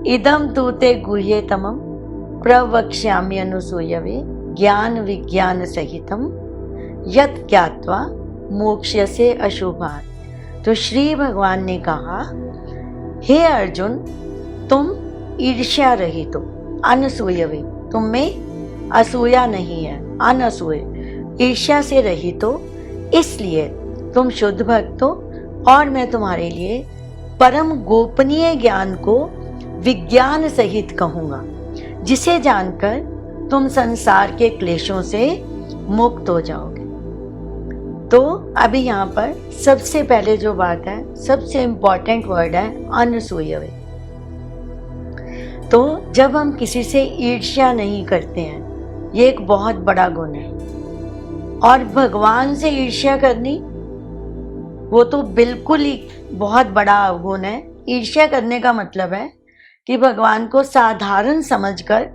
इदम तु ते गुह्यतमं प्रवक्ष्यामि अनुसूयवे ज्ञान विज्ञान सहितम यत् ज्ञात्वा मोक्ष्यसे अशुभात्। तो श्री भगवान ने कहा, हे अर्जुन, तुम ईर्ष्या रहित हो, अनसूयवे, तुम में असूया नहीं है, अनसूय, ईर्ष्या से रहित हो, इसलिए तुम शुद्ध भक्त हो और मैं तुम्हारे लिए परम गोपनीय ज्ञान को विज्ञान सहित कहूंगा, जिसे जानकर तुम संसार के क्लेशों से मुक्त हो जाओगे। तो अभी यहाँ पर सबसे पहले जो बात है, सबसे इंपॉर्टेंट वर्ड है अनसूयवे। तो जब हम किसी से ईर्ष्या नहीं करते हैं, ये एक बहुत बड़ा गुण है। और भगवान से ईर्ष्या करनी, वो तो बिल्कुल ही बहुत बड़ा गुण है। ईर्ष्या करने का मतलब है कि भगवान को साधारण समझकर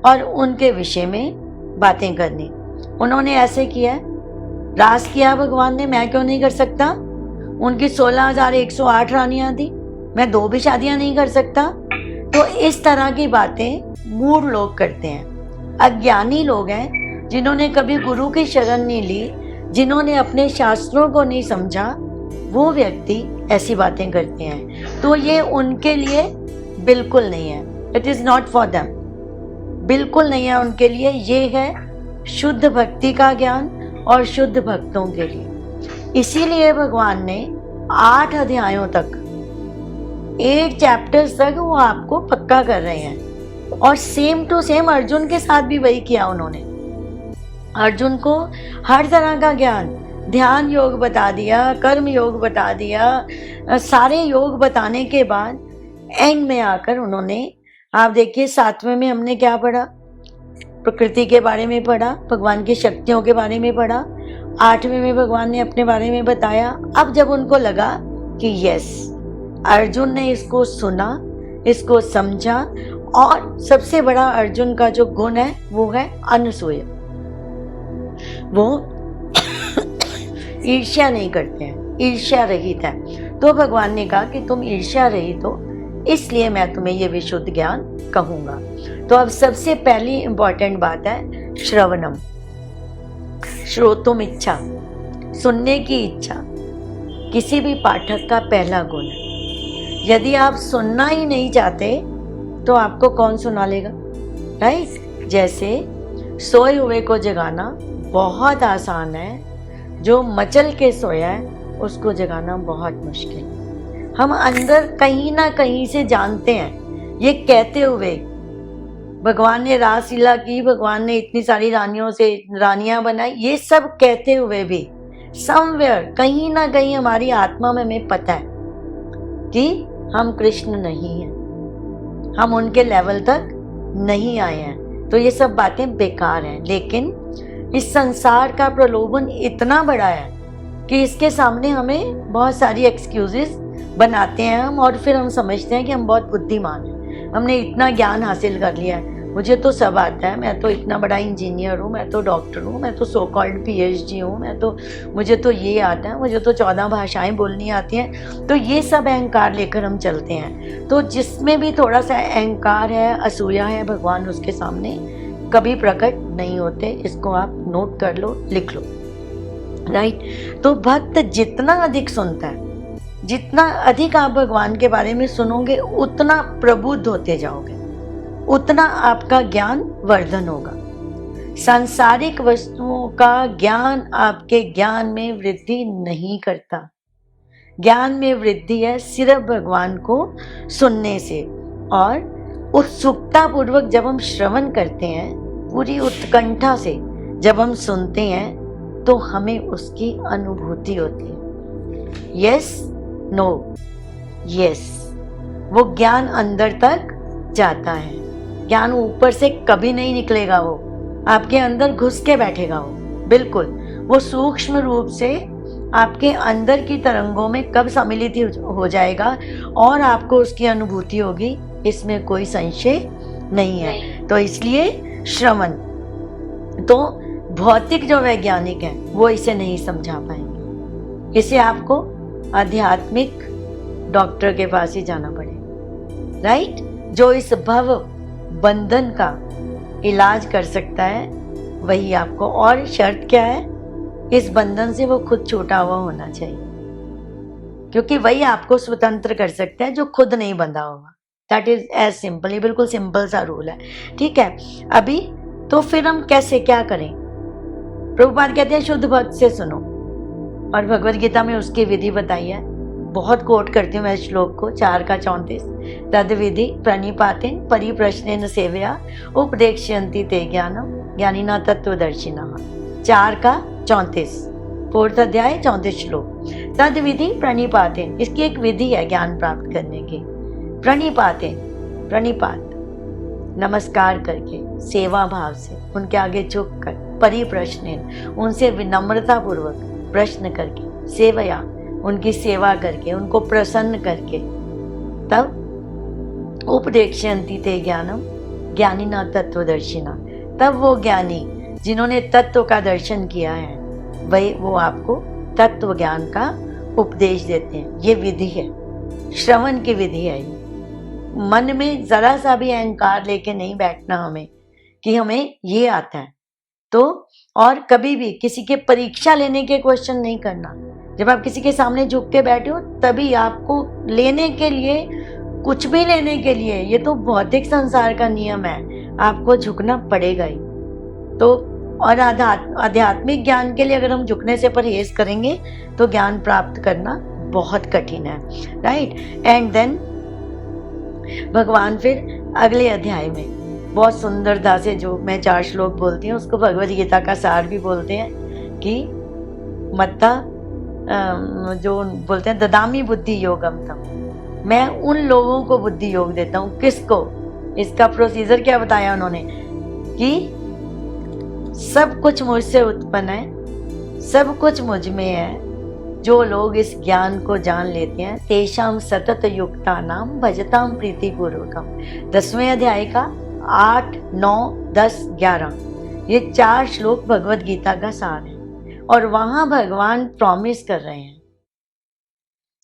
और उनके विषय में बातें करनी। उन्होंने ऐसे किया, राज किया भगवान ने, मैं क्यों नहीं कर सकता? उनकी 16,108 रानियां थी, मैं 2 भी शादियां नहीं कर सकता? तो इस तरह की बातें मूढ़ लोग करते हैं। अज्ञानी लोग हैं जिन्होंने कभी गुरु की शरण नहीं ली, जिन्होंने अपने शास्त्रों को नहीं समझा, वो व्यक्ति ऐसी बातें करते हैं। तो ये उनके लिए बिल्कुल नहीं है, it is not for them, बिल्कुल नहीं है उनके लिए। ये है शुद्ध भक्ति का ज्ञान और शुद्ध भक्तों के लिए। इसीलिए भगवान ने 8 अध्यायों तक, 8 चैप्टर्स तक वो आपको पक्का कर रहे हैं। और सेम टू सेम अर्जुन के साथ भी वही किया उन्होंने। अर्जुन को हर तरह का ज्ञान, ध्यान योग बता दिया, कर्म योग बता दिया, सारे योग बताने के बाद एंड में आकर उन्होंने, आप देखिए 7वें में हमने क्या पढ़ा? प्रकृति के बारे में पढ़ा, भगवान की शक्तियों के बारे में पढ़ा। 8वें में भगवान ने अपने बारे में बताया। अब जब उनको लगा कि यस, अर्जुन ने इसको सुना, इसको समझा, और सबसे बड़ा अर्जुन का जो गुण है वो है अनसूय। वो ईर्ष्या नहीं करते हैं, ईर्ष्या रहित है। तो भगवान ने कहा कि तुम ईर्ष्या रहित हो, इसलिए मैं तुम्हें ये विशुद्ध ज्ञान कहूंगा। तो अब सबसे पहली इंपॉर्टेंट बात है श्रवणम, श्रोतुम इच्छा, सुनने की इच्छा किसी भी पाठक का पहला गुण है। यदि आप सुनना ही नहीं चाहते तो आपको कौन सुना लेगा, राइट? जैसे सोए हुए को जगाना बहुत आसान है, जो मचल के सोया है उसको जगाना बहुत मुश्किल है। हम अंदर कहीं ना कहीं से जानते हैं, ये कहते हुए भगवान ने रासलीला की, भगवान ने इतनी सारी रानियों से रानियां बनाई, ये सब कहते हुए भी समवेयर कहीं ना कहीं हमारी आत्मा में हमें पता है कि हम कृष्ण नहीं हैं, हम उनके लेवल तक नहीं आए हैं। तो ये सब बातें बेकार हैं। लेकिन इस संसार का प्रलोभन इतना बड़ा है कि इसके सामने हमें बहुत सारी एक्सक्यूजेस बनाते हैं हम, और फिर हम समझते हैं कि हम बहुत बुद्धिमान हैं, हमने इतना ज्ञान हासिल कर लिया है, मुझे तो सब आता है, मैं तो इतना बड़ा इंजीनियर हूँ, मैं तो डॉक्टर हूँ, मैं तो सो कॉल्ड PhD हूँ, मुझे तो ये आता है, मुझे तो 14 भाषाएं बोलनी आती हैं। तो ये सब अहंकार लेकर हम चलते हैं। तो जिसमें भी थोड़ा सा अहंकार है, असूया है, भगवान उसके सामने कभी प्रकट नहीं होते। इसको आप नोट कर लो, लिख लो, राइट? तो भक्त जितना अधिक सुनता है, जितना अधिक आप भगवान के बारे में सुनोगे, उतना प्रबुद्ध होते जाओगे, उतना आपका ज्ञान वर्धन होगा। सांसारिक वस्तुओं का ज्ञान आपके ज्ञान में वृद्धि नहीं करता। ज्ञान में वृद्धि है सिर्फ भगवान को सुनने से। और उत्सुकता पूर्वक जब हम श्रवण करते हैं, पूरी उत्कंठा से जब हम सुनते हैं, तो हमें उसकी अनुभूति होती है। यस, नो, यस, वो ज्ञान अंदर तक जाता है। ज्ञान ऊपर से कभी नहीं निकलेगा, वो आपके अंदर घुस के बैठेगा। वो बिल्कुल, वो सूक्ष्म रूप से आपके अंदर की तरंगों में कब सम्मिलित हो जाएगा और आपको उसकी अनुभूति होगी, इसमें कोई संशय नहीं है। तो इसलिए श्रवण, तो भौतिक जो वैज्ञानिक हैं वो इसे नहीं समझा पाएंगे। इसे आपको आध्यात्मिक डॉक्टर के पास ही जाना पड़ेगा, राइट? जो इस भव बंधन का इलाज कर सकता है वही आपको, और शर्त क्या है, इस बंधन से वो खुद छूटा हुआ होना चाहिए, क्योंकि वही आपको स्वतंत्र कर सकता है जो खुद नहीं बंधा हुआ। दैट इज एज सिंपल, ये बिल्कुल सिंपल सा रूल है। ठीक है, अभी तो फिर हम कैसे क्या करें? प्रभुपाद कहते हैं शुद्ध भक्त से सुनो, और भगवद गीता में उसकी विधि बताई है। बहुत कोट करती हूँ मैं श्लोक को, 4 का 34, तद विधि प्रणिपातेन परिप्रश्नेन सेवया उपदेक्ष्यन्ति ते ज्ञानम ज्ञानिना तत्वदर्शिनः। 4 का 34, 4th अध्याय 34 श्लोक। तद विधि प्रणिपातेन, इसकी एक विधि है ज्ञान प्राप्त करने की। प्रणिपातेन, प्रणिपात नमस्कार करके, सेवा भाव से उनके आगे झुककर, परिप्रश्नेन उनसे विनम्रता पूर्वक प्रश्न करके, सेवया उनकी सेवा करके, उनको प्रसन्न करके, तब उपदेक्ष्यन्ति ते ज्ञानम ज्ञानिना तत्वदर्शिना, तब वो ज्ञानी जिन्होंने तत्व का दर्शन किया है वही वो आपको तत्व ज्ञान का उपदेश देते हैं। ये विधि है, श्रवण की विधि है। मन में जरा सा भी अहंकार लेके नहीं बैठना हमें कि हमें ये आता है तो, और कभी भी किसी के परीक्षा लेने के क्वेश्चन नहीं करना। जब आप किसी के सामने झुक के बैठे हो तभी आपको लेने के लिए, कुछ भी लेने के लिए, ये तो भौतिक संसार का नियम है, आपको झुकना पड़ेगा ही। तो और आध्यात्मिक ज्ञान के लिए अगर हम झुकने से परहेज करेंगे तो ज्ञान प्राप्त करना बहुत कठिन है, राइट। एंड देन भगवान फिर अगले अध्याय में बहुत सुंदरता से, जो मैं 4 श्लोक बोलती हूँ उसको भगवद गीता का सार भी बोलते हैं, कि मत्ता जो बोलते हैं ददामी बुद्धि योगम तम, मैं उन लोगों को बुद्धि योग देता हूँ। किसको? इसका प्रोसीजर क्या बताया उन्होंने, कि सब कुछ मुझसे उत्पन्न है, सब कुछ मुझ में है। जो लोग इस ज्ञान को जान लेते हैं, तेषाम सतत युक्ता नाम भजताम प्रीति पूर्वकम। 10वें अध्याय का 8, 9, 10, 11 ये 4 श्लोक भगवद गीता का सार है। और वहां भगवान प्रॉमिस कर रहे हैं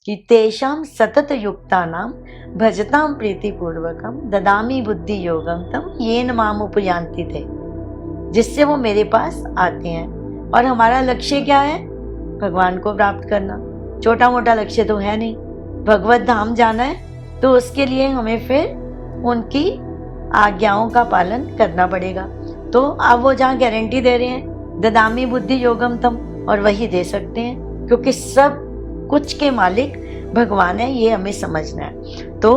कि तेषाम सतत युक्ता नाम भजताम प्रीति पूर्वकम ददामी बुद्धि योगम तम येन माम उपयान्ति थे, जिससे वो मेरे पास आते हैं। और हमारा लक्ष्य क्या है? भगवान को प्राप्त करना। छोटा मोटा लक्ष्य तो है नहीं, भगवत धाम जाना है, तो उसके लिए हमें फिर उनकी आज्ञाओं का पालन करना पड़ेगा। तो अब वो जहाँ गारंटी दे रहे हैं ददामी बुद्धि योगम तम, और वही दे सकते हैं, क्योंकि सब कुछ के मालिक भगवान है, ये हमें समझना है। तो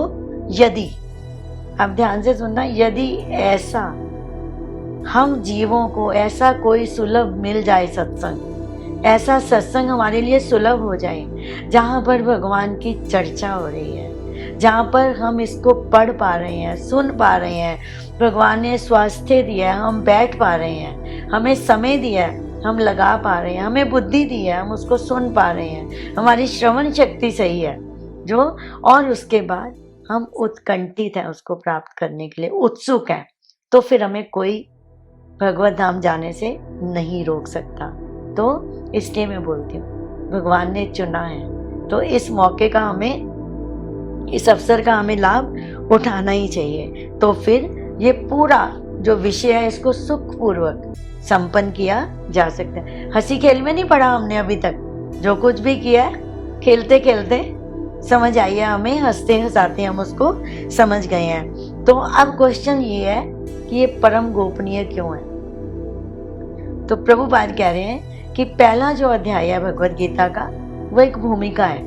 यदि, अब ध्यान से सुनना, यदि ऐसा हम जीवों को ऐसा कोई सुलभ मिल जाए सत्संग, ऐसा सत्संग हमारे लिए सुलभ हो जाए जहाँ पर भगवान की चर्चा हो रही है, जहाँ पर हम इसको पढ़ पा रहे हैं, सुन पा रहे हैं, भगवान ने स्वास्थ्य दिया है, हम बैठ पा रहे हैं, हमें समय दिया है, हम लगा पा रहे हैं, हमें बुद्धि दी है, हम उसको सुन पा रहे हैं, हमारी श्रवण शक्ति सही है जो, और उसके बाद हम उत्कंठित हैं उसको प्राप्त करने के लिए, उत्सुक हैं, तो फिर हमें कोई भगवत धाम जाने से नहीं रोक सकता। तो इसलिए मैं बोलती हूँ भगवान ने चुना है, तो इस मौके का हमें, इस अवसर का हमें लाभ उठाना ही चाहिए। तो फिर ये पूरा जो विषय है इसको सुखपूर्वक संपन्न किया जा सकता है। हंसी खेल में नहीं पढ़ा हमने अभी तक, जो कुछ भी किया है खेलते खेलते समझ आई है हमें, हंसते हंसाते हम उसको समझ गए हैं। तो अब क्वेश्चन ये है कि ये परम गोपनीय क्यों है? तो प्रभुपाद कह रहे हैं कि पहला जो अध्याय है भगवद गीता का वो एक भूमिका है,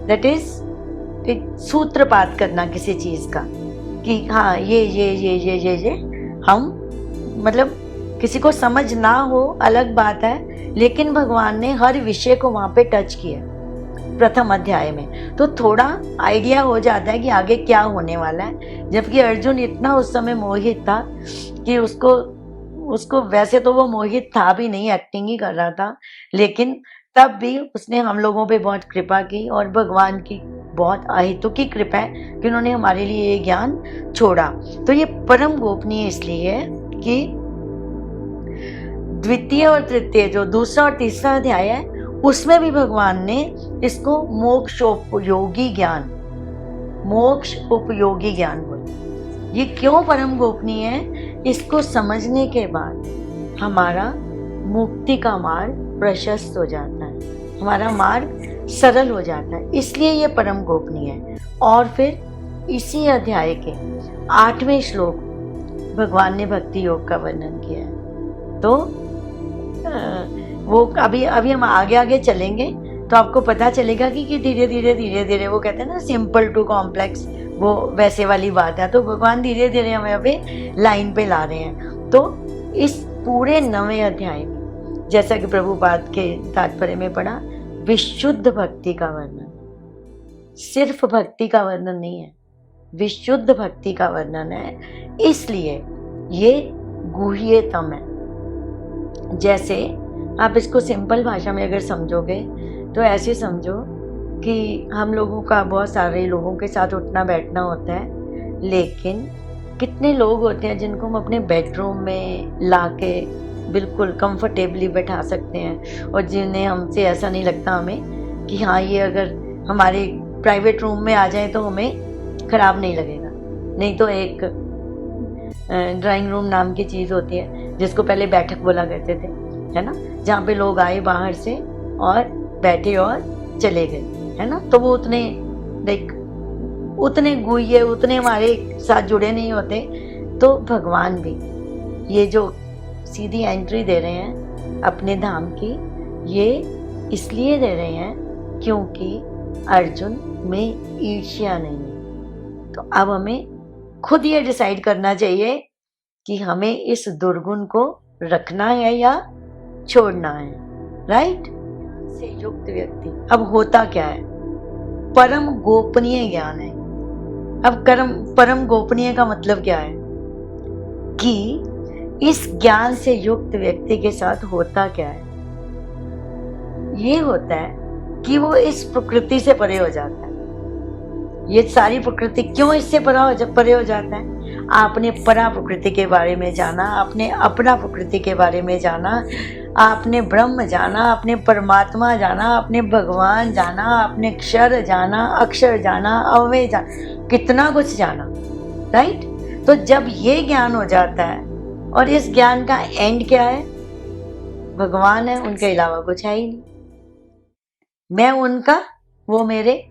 दैट इज एक सूत्रपात करना किसी चीज का, कि हाँ ये हम, मतलब किसी को समझ ना हो अलग बात है, लेकिन भगवान ने हर विषय को वहां पे टच किया प्रथम अध्याय में, तो थोड़ा आइडिया हो जाता है कि आगे क्या होने वाला है। जबकि अर्जुन इतना उस समय मोहित था कि उसको वैसे तो वो मोहित था भी नहीं, एक्टिंग ही कर रहा था, लेकिन तब भी उसने हम लोगों पे बहुत कृपा की, और भगवान की बहुत अहेतुकी कृपा है कि उन्होंने हमारे लिए ये ज्ञान छोड़ा। तो ये परम गोपनीय इसलिए है कि द्वितीय और तृतीय जो दूसरा और तीसरा अध्याय है उसमें भी भगवान ने इसको मोक्षोपयोगी ज्ञान, मोक्ष उपयोगी ज्ञान बोले। ये क्यों परम गोपनीय है, इसको समझने के बाद हमारा मुक्ति का मार्ग प्रशस्त हो जाता है, हमारा मार्ग सरल हो जाता है, इसलिए ये परम गोपनीय है। और फिर इसी अध्याय के 8वें श्लोक भगवान ने भक्ति योग का वर्णन किया है। तो वो अभी हम आगे चलेंगे तो आपको पता चलेगा कि धीरे धीरे वो कहते हैं ना सिंपल टू कॉम्प्लेक्स, वो वैसे वाली बात है। तो भगवान धीरे धीरे हमें अभी लाइन पे ला रहे हैं। तो इस पूरे 9वें अध्याय में जैसा कि प्रभुपाद के तात्पर्य में पढ़ा, विशुद्ध भक्ति का वर्णन, सिर्फ भक्ति का वर्णन नहीं है, विशुद्ध भक्ति का वर्णन है। इसलिए ये गुह्यतम है। जैसे आप इसको सिंपल भाषा में अगर समझोगे तो ऐसे समझो कि हम लोगों का बहुत सारे लोगों के साथ उठना बैठना होता है, लेकिन कितने लोग होते हैं जिनको हम अपने बेडरूम में लाके बिल्कुल कंफर्टेबली बैठा सकते हैं और जिन्हें हमसे ऐसा नहीं लगता हमें कि हाँ ये अगर हमारे प्राइवेट रूम में आ जाए तो हमें ख़राब नहीं लगेगा। नहीं तो एक ड्राइंग रूम नाम की चीज़ होती है जिसको पहले बैठक बोला करते थे, है ना, जहाँ पे लोग आए बाहर से और बैठे और चले गए, है ना। तो वो उतने गुह्य, उतने हमारे साथ जुड़े नहीं होते। तो भगवान भी ये जो सीधी एंट्री दे रहे हैं अपने धाम की, ये इसलिए दे रहे हैं क्योंकि अर्जुन में ईर्ष्या नहीं है। तो अब हमें खुद ये डिसाइड करना चाहिए कि हमें इस दुर्गुण को रखना है या छोड़ना है, राइट। से युक्त व्यक्ति, अब होता क्या है, परम गोपनीय ज्ञान है। अब परम गोपनीय का मतलब क्या है कि इस ज्ञान से युक्त व्यक्ति के साथ होता क्या है, ये होता है कि वो इस प्रकृति से परे हो जाता है। ये सारी प्रकृति क्यों इससे परे हो जाता है? आपने परा प्रकृति के बारे में जाना, आपने अपना प्रकृति के बारे में जाना, आपने ब्रह्म जाना, आपने परमात्मा जाना, आपने भगवान जाना, आपने क्षर जाना, अक्षर जाना, अव्यय जाना, कितना कुछ जाना, राइट। तो जब ये ज्ञान हो जाता है, और इस ज्ञान का एंड क्या है? भगवान है, उनके अलावा कुछ है ही नहीं। मैं उनका, वो मेरे,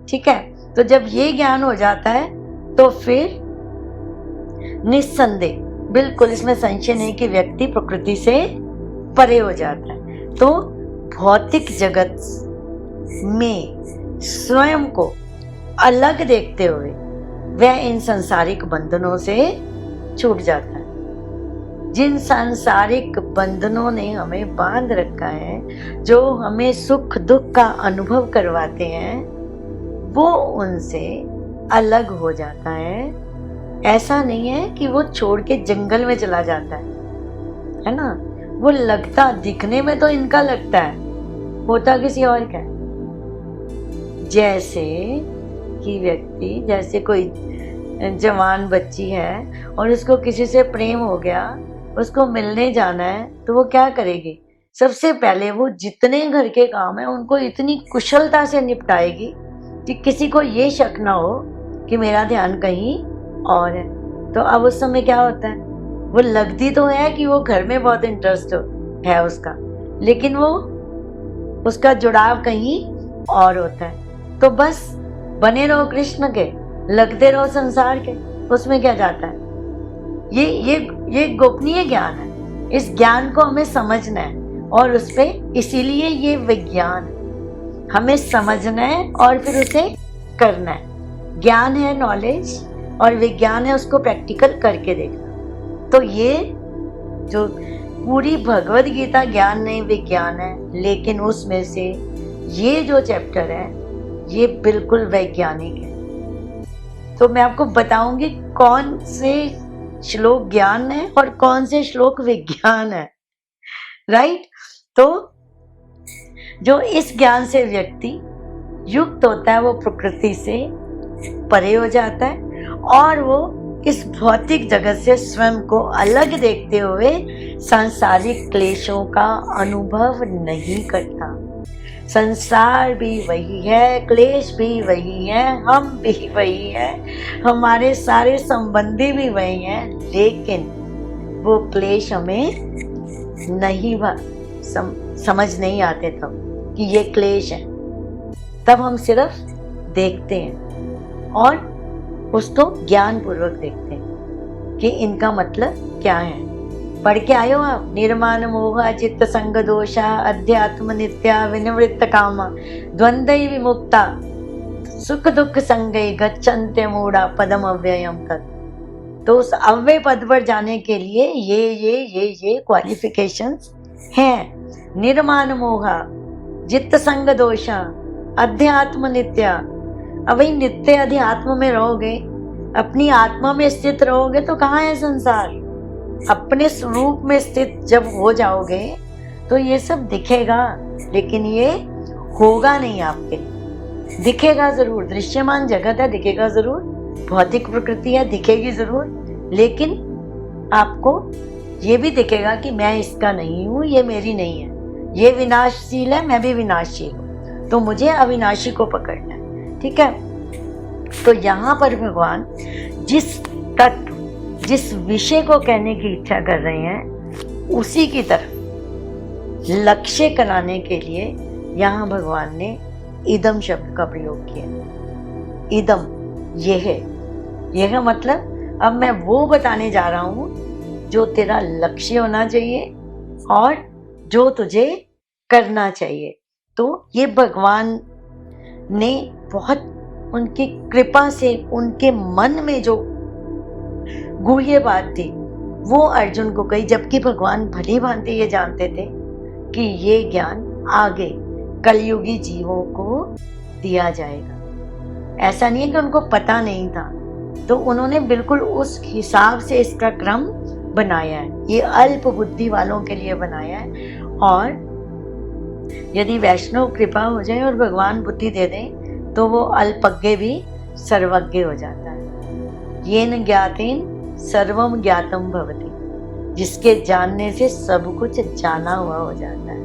ठीक है। तो जब ये ज्ञान हो जाता है तो फिर निस्संदेह, बिल्कुल इसमें संशय नहीं कि व्यक्ति प्रकृति से परे हो जाता है। तो भौतिक जगत में स्वयं को अलग देखते हुए वह इन सांसारिक बंधनों से छूट जाता है। जिन सांसारिक बंधनों ने हमें बांध रखा है, जो हमें सुख दुख का अनुभव करवाते हैं, वो उनसे अलग हो जाता है। ऐसा नहीं है कि वो छोड़ के जंगल में चला जाता है ना। वो लगता, दिखने में तो इनका लगता है, होता किसी और का है। जैसे कि व्यक्ति, जैसे कोई जवान बच्ची है और उसको किसी से प्रेम हो गया, उसको मिलने जाना है, तो वो क्या करेगी? सबसे पहले वो जितने घर के काम है उनको इतनी कुशलता से निपटाएगी कि किसी को ये शक ना हो कि मेरा ध्यान कहीं और है। तो अब उस समय क्या होता है, वो लगती तो है कि वो घर में बहुत इंटरेस्ट है उसका, लेकिन वो उसका जुड़ाव कहीं और होता है। तो बस बने रहो कृष्ण के, लगते रहो संसार के, उसमें क्या जाता है? ये गोपनीय ज्ञान है। इस ज्ञान को हमें समझना है और उस पे, इसीलिए ये विज्ञान है, हमें समझना है और फिर उसे करना है। ज्ञान है नॉलेज, और विज्ञान है उसको प्रैक्टिकल करके देखना। तो ये जो पूरी भगवद गीता ज्ञान नहीं विज्ञान है, लेकिन उसमें से ये जो चैप्टर है ये बिल्कुल वैज्ञानिक है। तो मैं आपको बताऊंगी कौन से श्लोक ज्ञान है और कौन से श्लोक विज्ञान है, राइट। तो जो इस ज्ञान से व्यक्ति युक्त होता है वो प्रकृति से परे हो जाता है और वो इस भौतिक जगत से स्वयं को अलग देखते हुए सांसारिक क्लेशों का अनुभव नहीं करता। संसार भी वही है, क्लेश भी वही है, हम भी वही है, हमारे सारे संबंधी भी वही हैं, लेकिन वो क्लेश हमें नहीं समझ नहीं आते तब कि ये क्लेश है। तब हम सिर्फ देखते हैं और उसको ज्ञान पूर्वक देखते हैं कि इनका मतलब क्या है। पढ़ के आयो आप, निर्माण मोह चित्त संग दोषा अध्यात्म नित्या विनिवृत्त कामा द्वंद्व विमुक्ता सुख दुख संगै गच्छन्ते मूढ़ा पदम अव्ययम तत्। तो उस अव्यय पद पर जाने के लिए ये क्वालिफिकेशंस हैं। निर्माण मोहा जित्त संग दोषा अध्यात्म नित्या। अब वही नित्य अध्यात्म में रहोगे, अपनी आत्मा में स्थित रहोगे तो कहाँ है संसार। अपने स्वरूप में स्थित जब हो जाओगे तो ये सब दिखेगा, लेकिन ये होगा नहीं आपके। दिखेगा जरूर, दृश्यमान जगत है, दिखेगा जरूर, भौतिक प्रकृति है, दिखेगी जरूर, लेकिन आपको ये भी दिखेगा कि मैं इसका नहीं हूं, ये मेरी नहीं है, ये विनाशशील है, मैं भी विनाशशील हूं, तो मुझे अविनाशी को पकड़ना है। ठीक है, तो यहाँ पर भगवान जिस तत्व, जिस विषय को कहने की इच्छा कर रहे हैं, उसी की तरफ लक्ष्य कराने के लिए यहाँ भगवान ने इदम शब्द का प्रयोग किया। इदम यह मतलब अब मैं वो बताने जा रहा हूं जो तेरा लक्ष्य होना चाहिए और जो तुझे करना चाहिए। तो ये भगवान ने बहुत उनकी कृपा से उनके मन में जो गुह्य बात थी वो अर्जुन को कही, जबकि भगवान भली भांति ये जानते थे कि ये ज्ञान आगे कलयुगी जीवों को दिया जाएगा। ऐसा नहीं है कि उनको पता नहीं था, तो उन्होंने बिल्कुल उस हिसाब से इसका क्रम बनाया है। ये अल्प बुद्धि वालों के लिए बनाया है, और यदि वैष्णव कृपा हो जाए और भगवान बुद्धि दे दें तो वो अल्पज्ञ भी सर्वज्ञ हो जाता है। येन ज्ञातेन सर्वम ज्ञातम भवति, जिसके जानने से सब कुछ जाना हुआ हो जाता है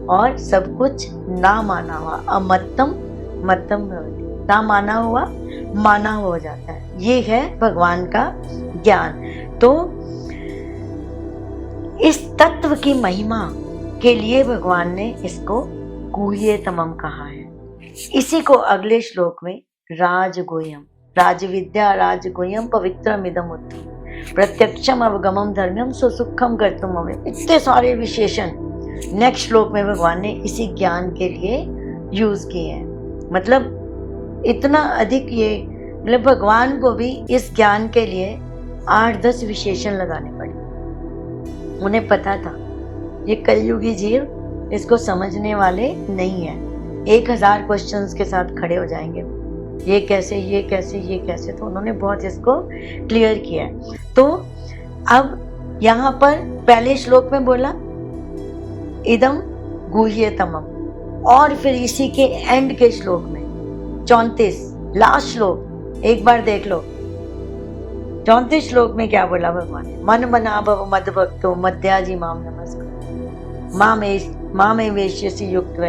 और सब कुछ ना माना हुआ अमत्तम मत्तम भवति, ना माना हुआ माना हो जाता है। ये है भगवान का ज्ञान। तो इस तत्व की महिमा के लिए भगवान ने इसको गुह्यतमम कहा है। इसी को अगले श्लोक में राजगुह्यम, राजविद्या राजगुह्यम पवित्रमिदम उत्तम प्रत्यक्षम अवगमम धर्म्यम सुसुखम कर्तुम अव्ययम, इतने सारे विशेषण नेक्स्ट श्लोक में भगवान ने इसी ज्ञान के लिए यूज किए हैं। मतलब इतना अधिक, ये मतलब भगवान को भी इस ज्ञान के लिए 8-10 विशेषण लगाने पड़े। उन्हें पता था ये कलयुगी जीव इसको समझने वाले नहीं है, 1000 क्वेश्चंस के साथ खड़े हो जाएंगे, ये कैसे ये कैसे ये कैसे। तो उन्होंने बहुत इसको क्लियर किया है। तो अब यहाँ पर पहले श्लोक में बोला इदम गुह्यतमम, और फिर इसी के एंड के श्लोक में 34 लास्ट श्लोक एक बार देख लो। 34 श्लोक में क्या बोला भगवान ने, मन मना भव मद भक्तो मध्याजी माम नमस्कार मामे वेश्यसि युक्त